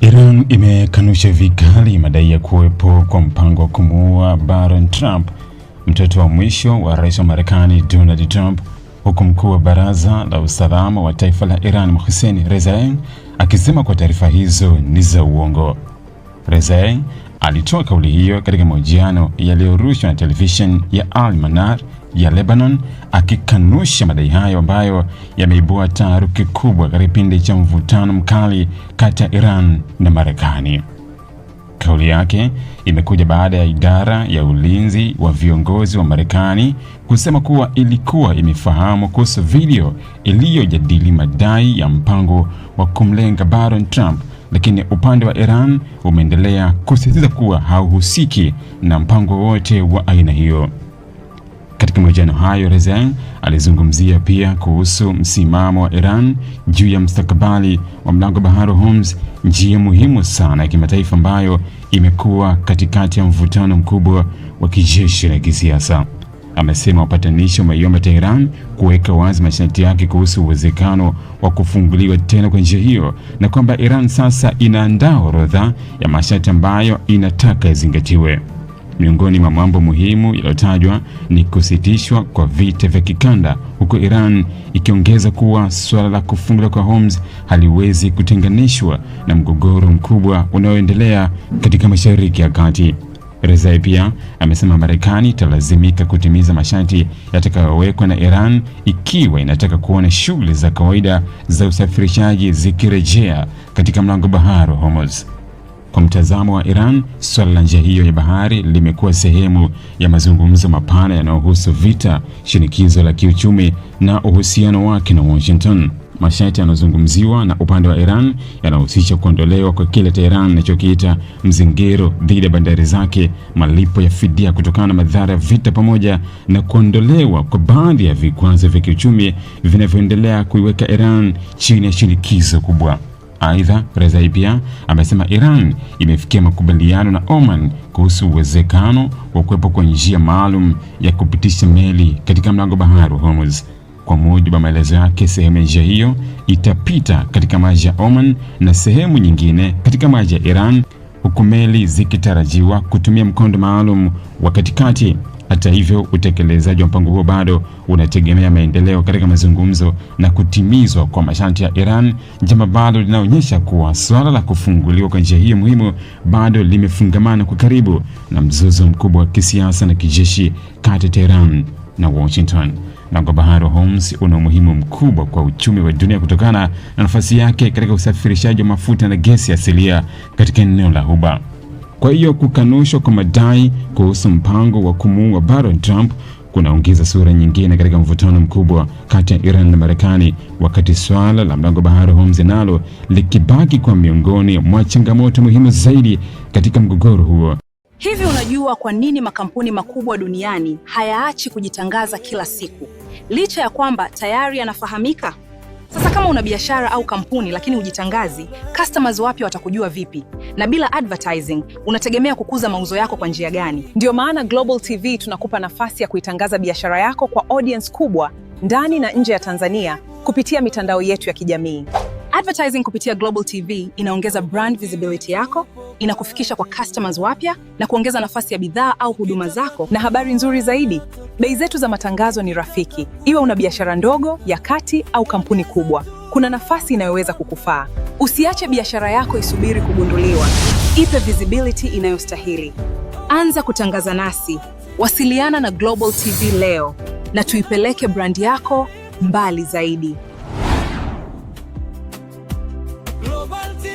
Iran imekanusha vikali madai ya kuwepo kwa mpango wa kumuua Barron Trump, mtoto wa mwisho wa rais wa Marekani Donald Trump, huku mkuu wa Baraza la Usalama wa Taifa la Iran Mohsen Rezai akisema kwa taarifa hizo ni za uongo. Rezai alitoa kauli hiyo katika mahojiano yaliyorushwa na television ya Al-Manar ya Lebanon, akikanusha madai hayo ambayo yameibua taharuki kubwa katika kipindi cha mvutano mkali kati ya Iran na Marekani. Kauli yake imekuja baada ya idara ya ulinzi wa viongozi wa Marekani kusema kuwa ilikuwa imefahamu kuhusu video iliyojadili madai ya mpango wa kumlenga Barron Trump, lakini upande wa Iran umeendelea kusisitiza kuwa hauhusiki na mpango wote wa aina hiyo. Katika mahojiano hayo, Rezai alizungumzia pia kuhusu msimamo wa Iran juu ya mustakabali wa mlango bahari wa Hormuz, njia muhimu sana ya kimataifa ambayo imekuwa katikati ya mvutano mkubwa wa kijeshi na kisiasa. Amesema wapatanishi wameiomba Tehran kuweka wazi masharti yake kuhusu uwezekano wa kufunguliwa tena kwa njia hiyo, na kwamba Iran sasa inaandaa orodha ya masharti ambayo inataka yazingatiwe. Miongoni mwa mambo muhimu yaliyotajwa ni kusitishwa kwa vita vya kikanda, huku Iran ikiongeza kuwa suala la kufunguliwa kwa Hormuz haliwezi kutenganishwa na mgogoro mkubwa unaoendelea katika Mashariki ya Kati. Rezai pia amesema Marekani italazimika kutimiza masharti yatakayowekwa na Iran ikiwa inataka kuona shughuli za kawaida za usafirishaji zikirejea katika mlango bahari wa Hormuz. Kwa mtazamo wa Iran, swala la njia hiyo ya bahari limekuwa sehemu ya mazungumzo mapana yanayohusu vita, shinikizo la kiuchumi na uhusiano wake na Washington. Masharti yanayozungumziwa na upande wa Iran yanahusisha kuondolewa kwa kile Tehran inachokiita mzingiro dhidi ya bandari zake, malipo ya fidia kutokana na madhara ya vita, pamoja na kuondolewa kwa baadhi ya vikwazo vya kiuchumi vinavyoendelea kuiweka Iran chini ya shinikizo kubwa. Aidha, Rezai pia amesema Iran imefikia makubaliano na Oman kuhusu uwezekano wa kuwepo kwa njia maalum ya kupitisha meli katika mlango bahari wa Hormuz. Kwa mujibu wa maelezo yake, sehemu ya njia hiyo itapita katika maji ya Oman na sehemu nyingine katika maji ya Iran, huku meli zikitarajiwa kutumia mkondo maalum wa katikati. Hata hivyo, utekelezaji wa mpango huo bado unategemea maendeleo katika mazungumzo na kutimizwa kwa masharti ya Iran, jambo bado linaonyesha kuwa swala la kufunguliwa kwa njia hiyo muhimu bado limefungamana kwa karibu na mzozo mkubwa wa kisiasa na kijeshi kati ya Tehran na Washington. Mlango bahari wa Hormuz una umuhimu mkubwa kwa uchumi wa dunia kutokana na nafasi yake katika usafirishaji wa mafuta na gesi asilia katika eneo la Ghuba. Kwa hiyo kukanushwa kwa madai kuhusu mpango wa kumuua Barron Trump kunaongeza sura nyingine katika mvutano mkubwa kati ya Iran na Marekani, wakati swala la mlango bahari wa Hormuz nalo likibaki kwa miongoni mwa changamoto muhimu zaidi katika mgogoro huo. Hivi unajua kwa nini makampuni makubwa duniani hayaachi kujitangaza kila siku, licha ya kwamba tayari yanafahamika? Sasa kama una biashara au kampuni lakini hujitangazi, customers wapya watakujua vipi? Na bila advertising, unategemea kukuza mauzo yako kwa njia gani? Ndio maana Global TV tunakupa nafasi ya kuitangaza biashara yako kwa audience kubwa ndani na nje ya Tanzania kupitia mitandao yetu ya kijamii. Advertising kupitia Global TV inaongeza brand visibility yako, inakufikisha kwa customers wapya na kuongeza nafasi ya bidhaa au huduma zako. Na habari nzuri zaidi, bei zetu za matangazo ni rafiki. Iwe una biashara ndogo, ya kati au kampuni kubwa, kuna nafasi inayoweza kukufaa. Usiache biashara yako isubiri kugunduliwa. Ipe visibility inayostahili. Anza kutangaza nasi. Wasiliana na Global TV leo na tuipeleke brand yako mbali zaidi. Global TV.